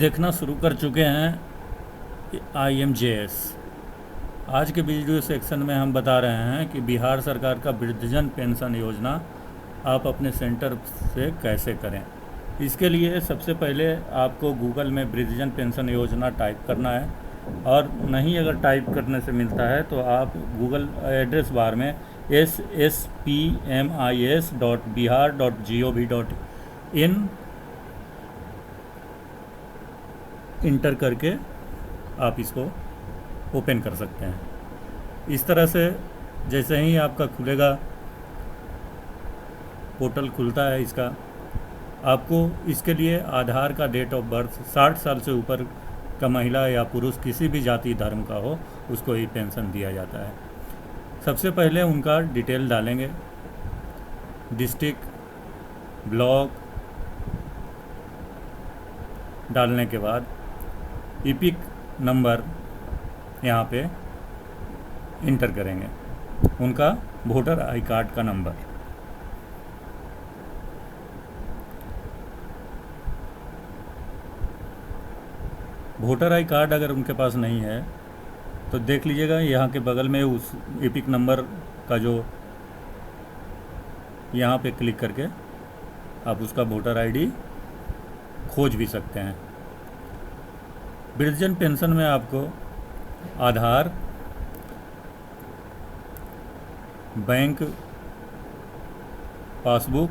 देखना शुरू कर चुके हैं IMJS। आज के वीडियो सेक्शन में हम बता रहे हैं कि बिहार सरकार का वृद्धजन पेंशन योजना आप अपने सेंटर से कैसे करें। इसके लिए सबसे पहले आपको गूगल में वृद्धजन पेंशन योजना टाइप करना है, और नहीं अगर टाइप करने से मिलता है तो आप गूगल एड्रेस बार में spmis.bihar.gov.in इंटर करके आप इसको ओपन कर सकते हैं। इस तरह से जैसे ही आपका खुलेगा, पोर्टल खुलता है इसका, आपको इसके लिए आधार का डेट ऑफ बर्थ 60 साल से ऊपर का महिला या पुरुष किसी भी जाति धर्म का हो, उसको ही पेंशन दिया जाता है। सबसे पहले उनका डिटेल डालेंगे, डिस्ट्रिक्ट, ब्लॉक डालने के बाद इपिक नंबर यहाँ पे इंटर करेंगे, उनका वोटर आई कार्ड का नंबर। वोटर आई कार्ड अगर उनके पास नहीं है तो देख लीजिएगा, यहाँ के बगल में उस इपिक नंबर का जो यहाँ पे क्लिक करके आप उसका वोटर आईडी खोज भी सकते हैं। वृद्धजन पेंशन में आपको आधार, बैंक पासबुक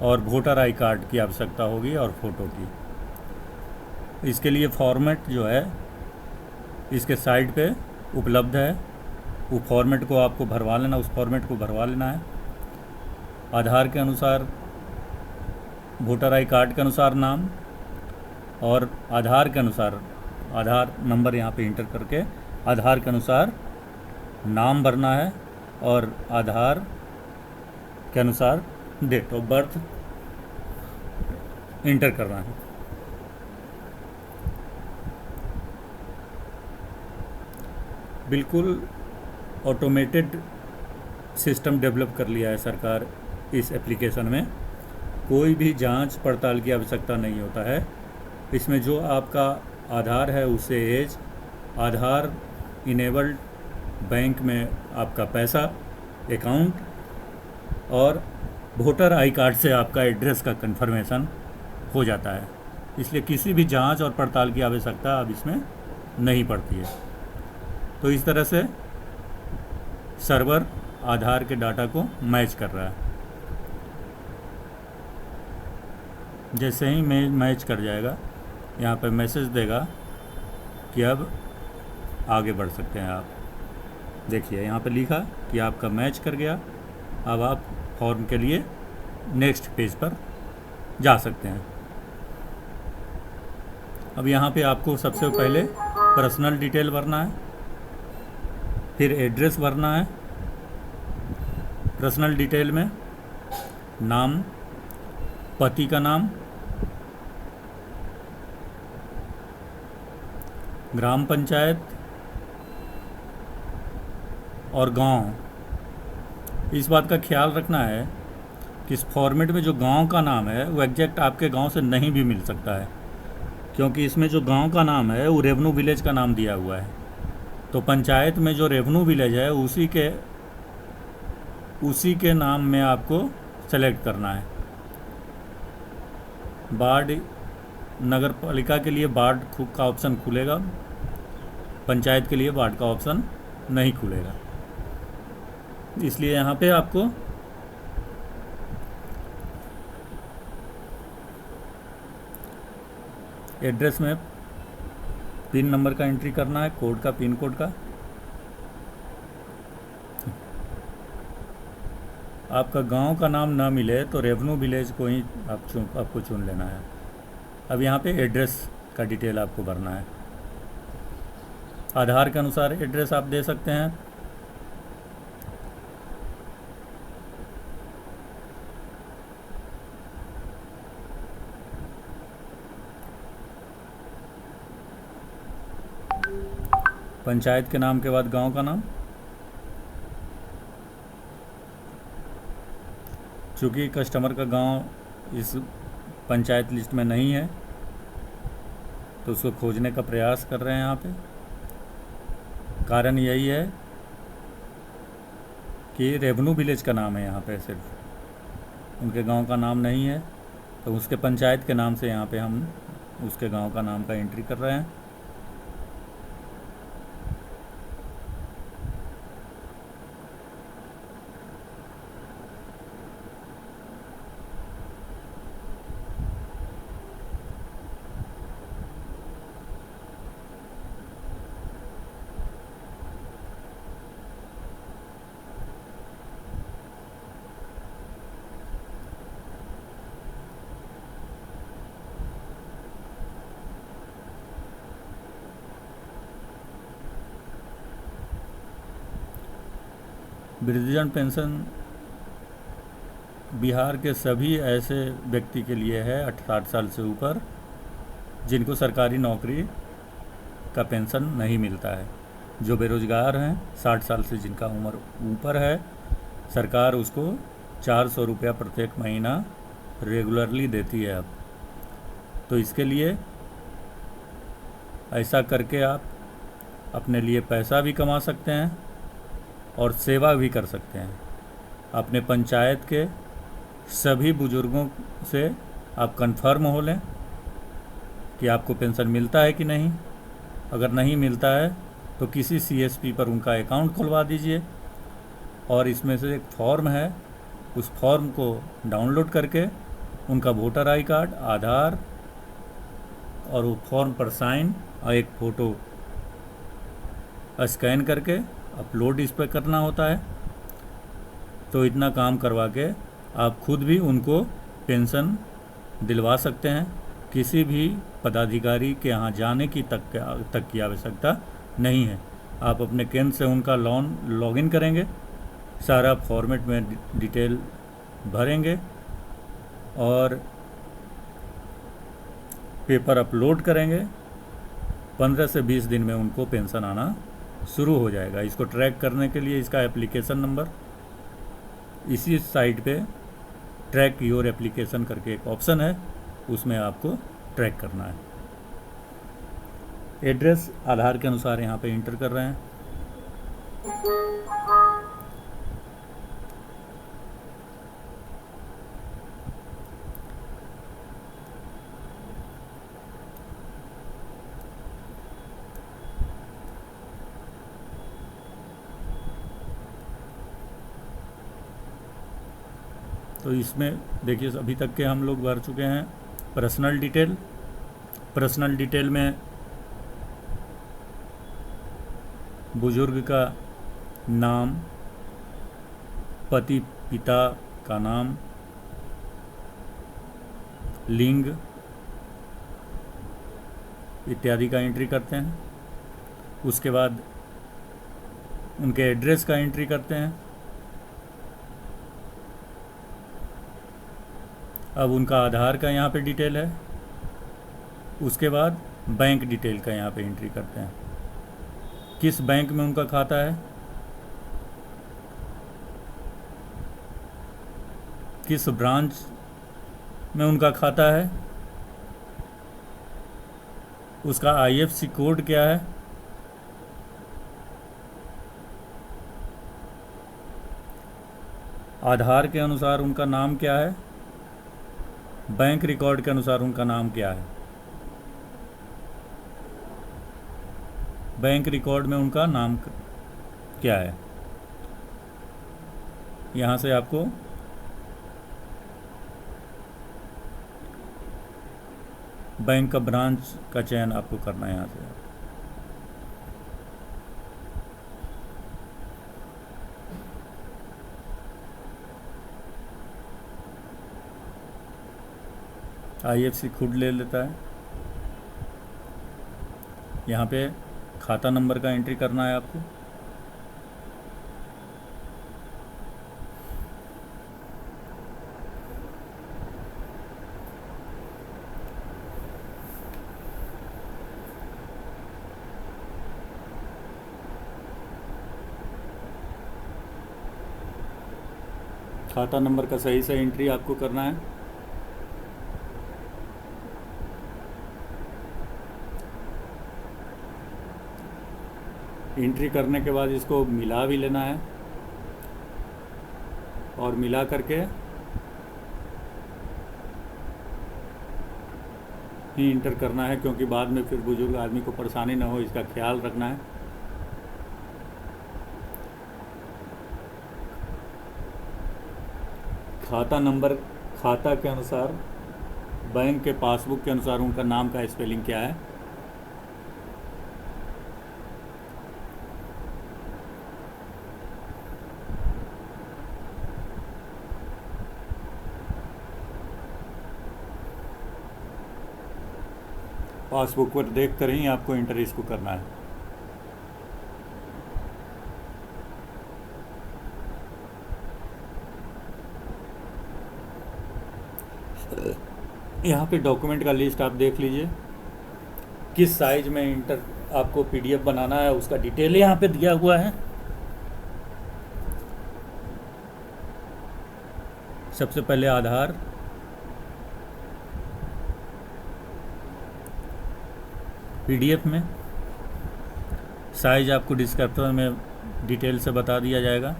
और वोटर आई कार्ड की आवश्यकता होगी, और फ़ोटो की। इसके लिए फॉर्मेट जो है इसके साइड पे उपलब्ध है, वो फॉर्मेट को आपको भरवा लेना, उस फॉर्मेट को भरवा लेना है। आधार के अनुसार, वोटर आई कार्ड के अनुसार नाम, और आधार के अनुसार आधार नंबर यहाँ पे इंटर करके आधार के अनुसार नाम भरना है, और आधार के अनुसार डेट ऑफ बर्थ इंटर करना है। बिल्कुल ऑटोमेटेड सिस्टम डेवलप कर लिया है सरकार इस एप्लीकेशन में। कोई भी जांच पड़ताल की आवश्यकता नहीं होता है। इसमें जो आपका आधार है उससे एज, आधार इनेबल्ड बैंक में आपका पैसा, अकाउंट, और वोटर आई कार्ड से आपका एड्रेस का कंफर्मेशन हो जाता है। इसलिए किसी भी जांच और पड़ताल की आवश्यकता अब इसमें नहीं पड़ती है। तो इस तरह से सर्वर आधार के डाटा को मैच कर रहा है। जैसे ही मैच कर जाएगा, यहाँ पर मैसेज देगा कि अब आगे बढ़ सकते हैं आप। देखिए यहाँ पे लिखा कि आपका मैच कर गया, अब आप फॉर्म के लिए नेक्स्ट पेज पर जा सकते हैं। अब यहाँ पे आपको सबसे पहले पर्सनल डिटेल भरना है, फिर एड्रेस भरना है। पर्सनल डिटेल में नाम, पति का नाम, ग्राम पंचायत और गांव। इस बात का ख्याल रखना है कि इस फॉर्मेट में जो गांव का नाम है वो एग्जैक्ट आपके गांव से नहीं भी मिल सकता है, क्योंकि इसमें जो गांव का नाम है वो रेवेन्यू विलेज का नाम दिया हुआ है। तो पंचायत में जो रेवेन्यू विलेज है उसी के नाम में आपको सेलेक्ट करना है। वार्ड, नगर पालिका के लिए वार्ड का ऑप्शन खुलेगा, पंचायत के लिए वार्ड का ऑप्शन नहीं खुलेगा। इसलिए यहाँ पे आपको एड्रेस में पिन नंबर का एंट्री करना है, कोड का, पिन कोड का। आपका गांव का नाम ना मिले तो रेवेन्यू विलेज को ही आपको चुन लेना है। अब यहाँ पे एड्रेस का डिटेल आपको भरना है। आधार के अनुसार एड्रेस आप दे सकते हैं। पंचायत के नाम के बाद गांव का नाम। चूँकि कस्टमर का गांव इस पंचायत लिस्ट में नहीं है, तो उसको खोजने का प्रयास कर रहे हैं यहाँ पे। कारण यही है कि रेवन्यू विलेज का नाम है यहाँ पे, सिर्फ उनके गांव का नाम नहीं है, तो उसके पंचायत के नाम से यहाँ पे हम उसके गांव का नाम का एंट्री कर रहे हैं। वृद्धजन पेंशन बिहार के सभी ऐसे व्यक्ति के लिए है 60 साल से ऊपर जिनको सरकारी नौकरी का पेंशन नहीं मिलता है। जो बेरोजगार हैं 60 साल से जिनका उम्र ऊपर है, सरकार उसको 400 रुपया प्रत्येक महीना रेगुलरली देती है अब। तो इसके लिए ऐसा करके आप अपने लिए पैसा भी कमा सकते हैं और सेवा भी कर सकते हैं। अपने पंचायत के सभी बुजुर्गों से आप कंफर्म हो लें कि आपको पेंशन मिलता है कि नहीं। अगर नहीं मिलता है तो किसी सीएसपी पर उनका अकाउंट खुलवा दीजिए और इसमें से एक फॉर्म है, उस फॉर्म को डाउनलोड करके उनका वोटर आई कार्ड, आधार और वो फॉर्म पर साइन और एक फ़ोटो स्कैन करके अपलोड इस पर करना होता है। तो इतना काम करवा के आप खुद भी उनको पेंशन दिलवा सकते हैं। किसी भी पदाधिकारी के यहाँ जाने की तक की आवश्यकता नहीं है। आप अपने केंद्र से उनका लॉगिन करेंगे, सारा फॉर्मेट में डिटेल भरेंगे और पेपर अपलोड करेंगे। 15 से 20 दिन में उनको पेंशन आना शुरू हो जाएगा। इसको ट्रैक करने के लिए इसका एप्लीकेशन नंबर इसी साइट पे ट्रैक योर एप्लीकेशन करके एक ऑप्शन है, उसमें आपको ट्रैक करना है। एड्रेस आधार के अनुसार यहाँ पे इंटर कर रहे हैं। तो इसमें देखिए अभी तक के हम लोग भर चुके हैं पर्सनल डिटेल में बुजुर्ग का नाम, पति पिता का नाम, लिंग इत्यादि का एंट्री करते हैं। उसके बाद उनके एड्रेस का एंट्री करते हैं। अब उनका आधार का यहाँ पे डिटेल है। उसके बाद बैंक डिटेल का यहाँ पे एंट्री करते हैं। किस बैंक में उनका खाता है, किस ब्रांच में उनका खाता है, उसका आईएफएससी कोड क्या है, आधार के अनुसार उनका नाम क्या है, बैंक रिकॉर्ड के अनुसार उनका नाम क्या है, बैंक रिकॉर्ड में उनका नाम क्या है। यहाँ से आपको बैंक का ब्रांच का चयन आपको करना है। यहाँ से आईएफएससी खुद ले लेता है। यहाँ पे खाता नंबर का एंट्री करना है आपको। खाता नंबर का सही से एंट्री आपको करना है। एंट्री करने के बाद इसको मिला भी लेना है और मिला करके ही इंटर करना है, क्योंकि बाद में फिर बुजुर्ग आदमी को परेशानी ना हो, इसका ख्याल रखना है। खाता नंबर, खाता के अनुसार, बैंक के पासबुक के अनुसार उनका नाम का स्पेलिंग क्या है। पासबुक पर देख कर ही आपको इंटर इसको करना है। यहाँ पे डॉक्यूमेंट का लिस्ट आप देख लीजिए, किस साइज में इंटर आपको पीडीएफ बनाना है उसका डिटेल यहाँ पे दिया हुआ है। सबसे पहले आधार, पीडीएफ में साइज आपको डिस्क्रिप्टर में डिटेल से बता दिया जाएगा।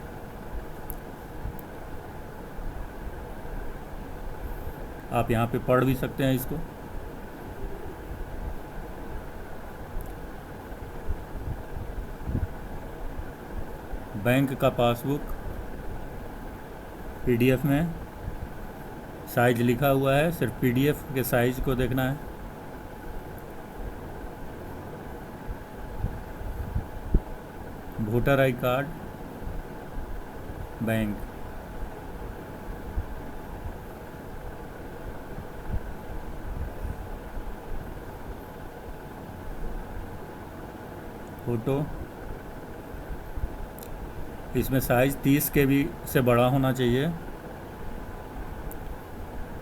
आप यहाँ पे पढ़ भी सकते हैं इसको। बैंक का पासबुक पीडीएफ में साइज लिखा हुआ है, सिर्फ पीडीएफ के साइज को देखना है। Voter I card, bank, photo, इसमें साइज़ 30 KB से बड़ा होना चाहिए।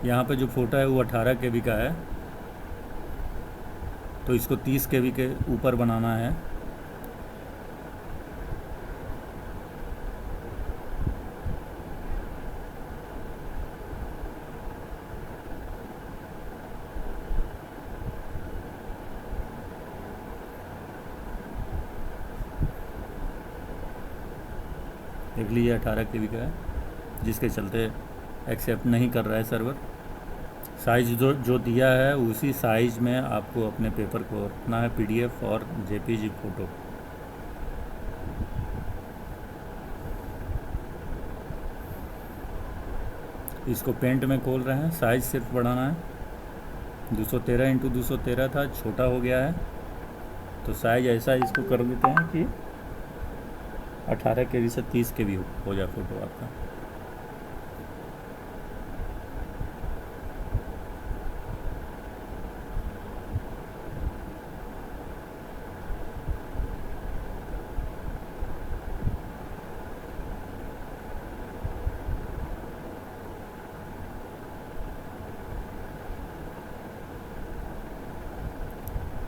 यहाँ पे जो फ़ोटो है वो 18 KB का है, तो इसको 30 KB के ऊपर बनाना है। देख लीजिए 18 KB का है, जिसके चलते एक्सेप्ट नहीं कर रहा है सर्वर। साइज़ जो दिया है उसी साइज़ में आपको अपने पेपर को रखना है, पीडीएफ और जेपीजी फ़ोटो। इसको पेंट में खोल रहे हैं, साइज़ सिर्फ बढ़ाना है। 213x213 था, छोटा हो गया है, तो साइज़ ऐसा इसको कर देते हैं कि 18 KB से 30 KB हो जाए फ़ोटो आपका।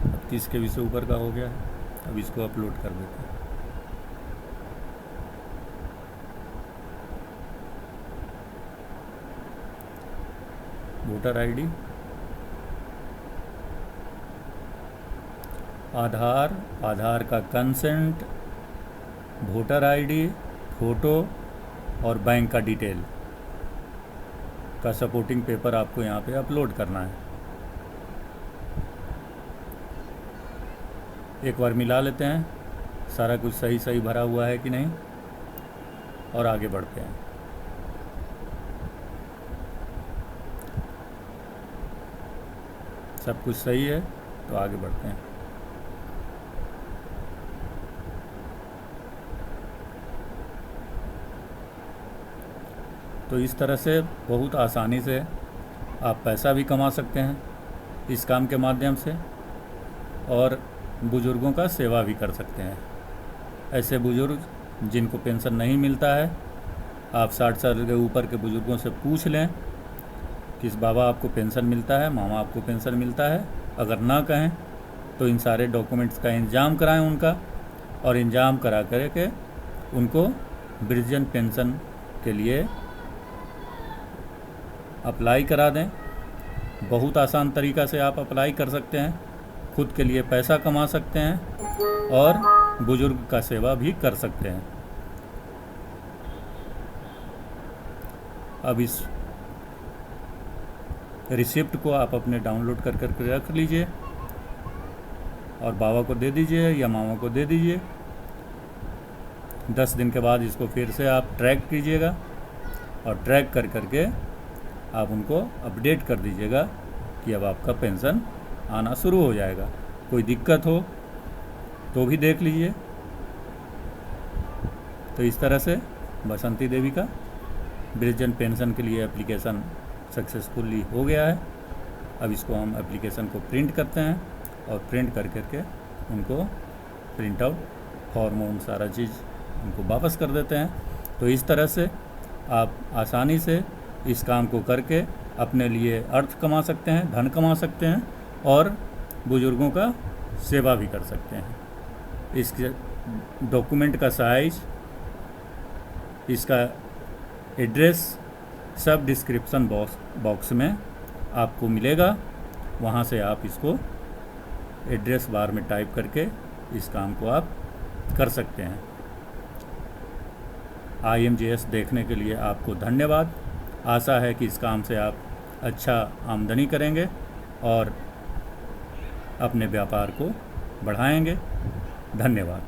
अब 30 KB से ऊपर का हो गया है, अब इसको अपलोड कर देते हैं। वोटर आईडी, आधार, आधार का कंसेंट, वोटर आईडी, फ़ोटो और बैंक का डिटेल का सपोर्टिंग पेपर आपको यहाँ पे अपलोड करना है। एक बार मिला लेते हैं सारा कुछ सही सही भरा हुआ है कि नहीं, और आगे बढ़ते हैं। सब कुछ सही है तो आगे बढ़ते हैं। तो इस तरह से बहुत आसानी से आप पैसा भी कमा सकते हैं इस काम के माध्यम से, और बुज़ुर्गों का सेवा भी कर सकते हैं। ऐसे बुज़ुर्ग जिनको पेंशन नहीं मिलता है, आप 60 साल के ऊपर के बुज़ुर्गों से पूछ लें कि बाबा आपको पेंशन मिलता है, मामा आपको पेंशन मिलता है। अगर ना कहें तो इन सारे डॉक्यूमेंट्स का इंतजाम कराएं उनका, और इंतजाम करा करके उनको वृद्धजन पेंशन के लिए अप्लाई करा दें। बहुत आसान तरीक़ा से आप अप्लाई कर सकते हैं। खुद के लिए पैसा कमा सकते हैं और बुजुर्ग का सेवा भी कर सकते हैं। अब इस रिसिप्ट को आप अपने डाउनलोड कर कर रख लीजिए और बाबा को दे दीजिए या मामा को दे दीजिए। 10 दिन के बाद इसको फिर से आप ट्रैक कीजिएगा और ट्रैक कर करके आप उनको अपडेट कर दीजिएगा कि अब आपका पेंशन आना शुरू हो जाएगा। कोई दिक्कत हो तो भी देख लीजिए। तो इस तरह से बसंती देवी का वृद्धजन पेंशन के लिए एप्लीकेशन सक्सेसफुली हो गया है। अब इसको हम एप्लीकेशन को प्रिंट करते हैं और प्रिंट कर करके उनको प्रिंट आउट फॉर्म सारा चीज़ उनको वापस कर देते हैं। तो इस तरह से आप आसानी से इस काम को करके अपने लिए अर्थ कमा सकते हैं, धन कमा सकते हैं और बुजुर्गों का सेवा भी कर सकते हैं। इसके डॉक्यूमेंट का साइज, इसका एड्रेस सब डिस्क्रिप्शन बॉक्स में आपको मिलेगा। वहाँ से आप इसको एड्रेस बार में टाइप करके इस काम को आप कर सकते हैं। IMJS देखने के लिए आपको धन्यवाद। आशा है कि इस काम से आप अच्छा आमदनी करेंगे और अपने व्यापार को बढ़ाएंगे। धन्यवाद।